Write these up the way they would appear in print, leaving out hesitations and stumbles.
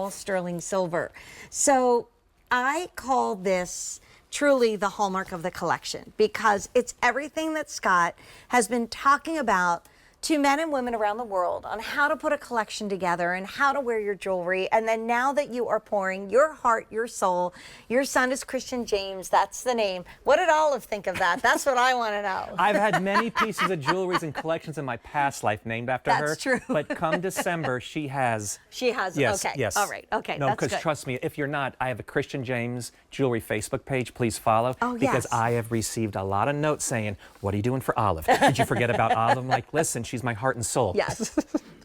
all sterling silver. So I call this truly the hallmark of the collection because it's everything that Scott has been talking about to men and women around the world on how to put a collection together and how to wear your jewelry. And then now that you are pouring your heart, your soul, your son is Christian James, that's the name. What did Olive think of that? That's what I want to know. I've had many pieces of jewelries and collections in my past life named after her. That's true. But come December, she has. She has, yes, okay. Yes. All right, okay, no, that's because good. trust me, if you're not, I have a Christian James jewelry Facebook page. Please follow. Oh, because yes. I have received a lot of notes saying, what are you doing for Olive? Did you forget about Olive? I'm like, listen, she's my heart and soul. Yes.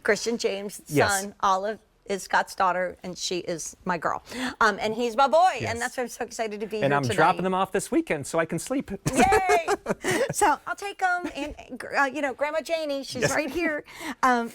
Christian James' son, Yes. Olive is Scott's daughter, and she is my girl. And he's my boy, Yes. and that's why I'm so excited to be And here I'm tonight. dropping them off this weekend so I can sleep. Yay! So I'll take them, and Grandma Janie, she's Yes. right here.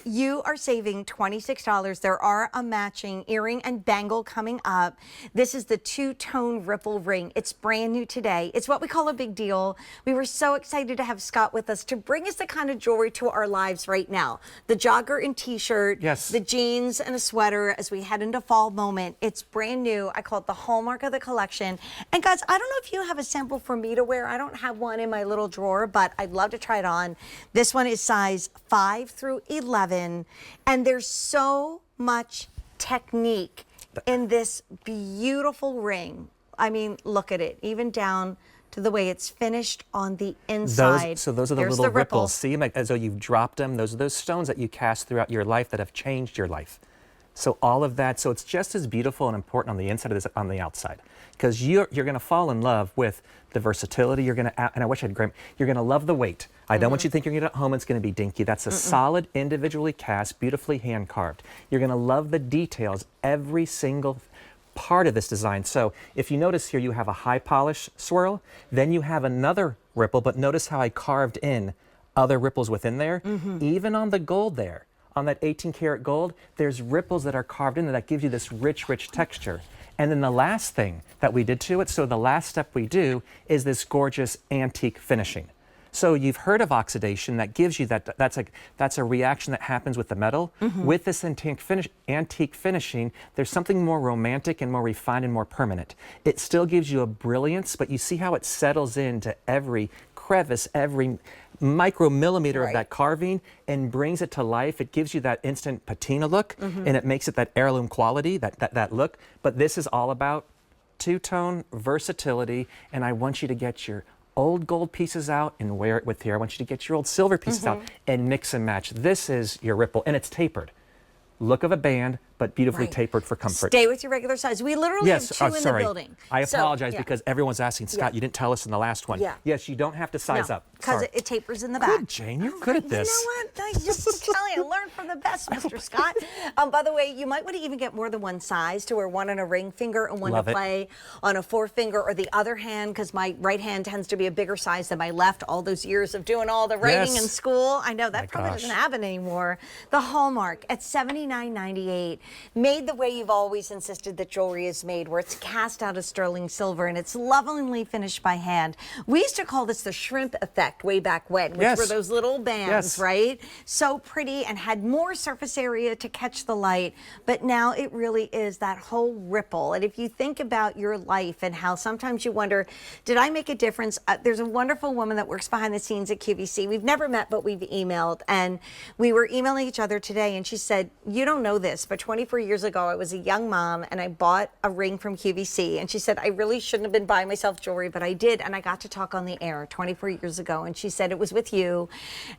You are saving $26. There are a matching earring and bangle coming up. This is the two-tone ripple ring. It's brand new today. It's what we call a big deal. We were so excited to have Scott with us to bring us the kind of jewelry to our lives right now. The jogger and t-shirt, Yes. the jeans and a sweater as we head into fall moment. It's brand new. I call it the hallmark of the collection. And guys, I don't know if you have a sample for me to wear. I don't have one in my little drawer, but I'd love to try it on. This one is size 5 through 11. And there's so much technique in this beautiful ring. I mean, look at it, even down to the way it's finished on the inside. Those are the There's little ripples. See them as though you've dropped them. Those are those stones that you cast throughout your life that have changed your life. So all of that, so it's just as beautiful and important on the inside as on the outside. Because you're going to fall in love with the versatility. You're going to, and I wish I had grabbed, you're going to love the weight. I don't want you to think you're going to get it at home, it's going to be dinky. That's a solid, individually cast, beautifully hand carved. You're going to love the details, every single part of this design. So if you notice here, you have a high polish swirl, then you have another ripple, but notice how I carved in other ripples within there, even on the gold there. On that 18 karat gold, there's ripples that are carved in there that gives you this rich, rich texture. And then the last thing that we did to it, so the last step we do is this gorgeous antique finishing. So you've heard of oxidation, that gives you that's a reaction that happens with the metal. With this antique finishing, there's something more romantic and more refined and more permanent. It still gives you a brilliance, but you see how it settles into every crevice, every micromillimeter of that carving and brings it to life. It gives you that instant patina look and it makes it that heirloom quality, that look. But this is all about two-tone versatility, and I want you to get your old gold pieces out and wear it with here. I want you to get your old silver pieces out and mix and match. This is your ripple, and it's tapered. Look of a band, but beautifully tapered for comfort. Stay with your regular size. We literally have two in the building. I apologize because everyone's asking, Scott, you didn't tell us in the last one. Yes, you don't have to size up. Because it tapers in the back. Good, Jane, you're good at this. You know what? I just tell you, learn from the best, Mr. Scott. By the way, you might want to even get more than one size to wear one on a ring finger and one to play on a forefinger or the other hand, because my right hand tends to be a bigger size than my left. All those years of doing all the writing in school. I know that probably doesn't happen anymore. The Hallmark at $79.98, made the way you've always insisted that jewelry is made, where it's cast out of sterling silver and it's lovingly finished by hand. We used to call this the shrimp effect way back when, which were those little bands, right? So pretty and had more surface area to catch the light, but now it really is that whole ripple. And if you think about your life and how sometimes you wonder, did I make a difference? There's a wonderful woman that works behind the scenes at QVC. We've never met, but we've emailed, and we were emailing each other today, and she said, you don't know this, but 24 years ago, I was a young mom and I bought a ring from QVC, and she said, I really shouldn't have been buying myself jewelry, but I did, and I got to talk on the air 24 years ago. And she said it was with you,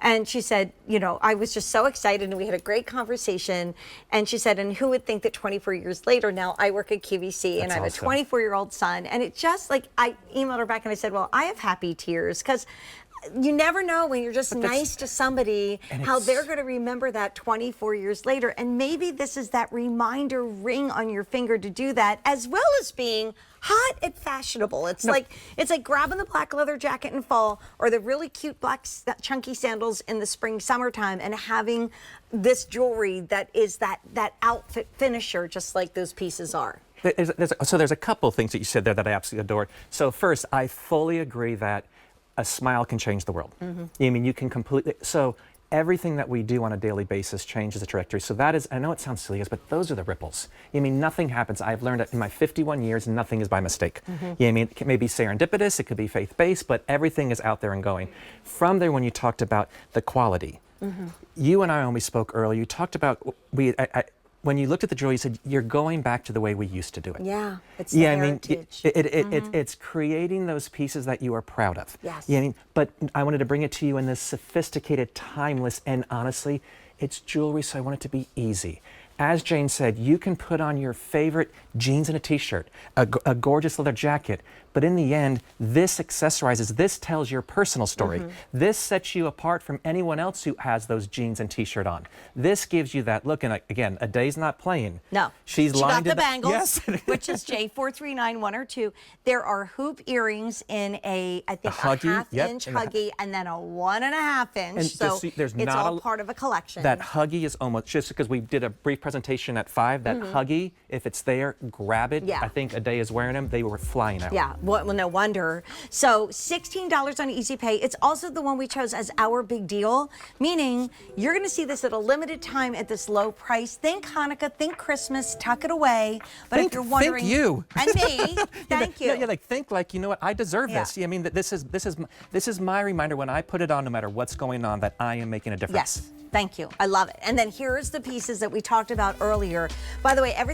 and she said, you know, I was just so excited and we had a great conversation. And she said, and who would think that 24 years later now I work at QVC and I have a 24-year-old son. And it just, like, I emailed her back and I said, well, I have happy tears, because you never know when you're just nice to somebody how they're going to remember that 24 years later. And maybe this is that reminder ring on your finger to do that, as well as being hot and fashionable. It's like grabbing the black leather jacket in fall or the really cute black chunky sandals in the spring, summertime, and having this jewelry that is that outfit finisher, just like those pieces are. So there's a couple things that you said there that I absolutely adored. So first, I fully agree that a smile can change the world. I mean, you can completely, so everything that we do on a daily basis changes the trajectory. So that is, I know it sounds silly, but those are the ripples. I mean, nothing happens. I've learned that in my 51 years, nothing is by mistake. I mean, it may be serendipitous, it could be faith-based, but everything is out there and going. From there, when you talked about the quality, you and I, when we spoke earlier, you talked about, when you looked at the jewelry, you said, you're going back to the way we used to do it. Yeah, it's the heritage. It's creating those pieces that you are proud of. Yes. Yeah, I mean, but I wanted to bring it to you in this sophisticated, timeless, and honestly, it's jewelry, so I want it to be easy. As Jane said, you can put on your favorite jeans and a t-shirt, a gorgeous leather jacket, but in the end, this accessorizes, this tells your personal story. This sets you apart from anyone else who has those jeans and t-shirt on. This gives you that look, and again, Aday's not playing. No, she got the bangles, yes. which is J439102. There are hoop earrings in I think a half-inch huggy, and then a 1.5 inch. And so there's it's not all part of a collection. That huggy is almost, just because we did a brief presentation at 5, that huggy, if it's there, grab it. Yeah. I think Aday is wearing them. They were flying out. Yeah, well, no wonder. So $16 on Easy Pay. It's also the one we chose as our big deal, meaning you're going to see this at a limited time at this low price. Think Hanukkah, think Christmas, tuck it away. But if you're wondering, think you and me, thank you. Yeah, like think like, you know what, I deserve this. Yeah, I mean, this is my reminder when I put it on, no matter what's going on, that I am making a difference. Yes. Thank you. I love it. And then here's the pieces that we talked about earlier. By the way, everything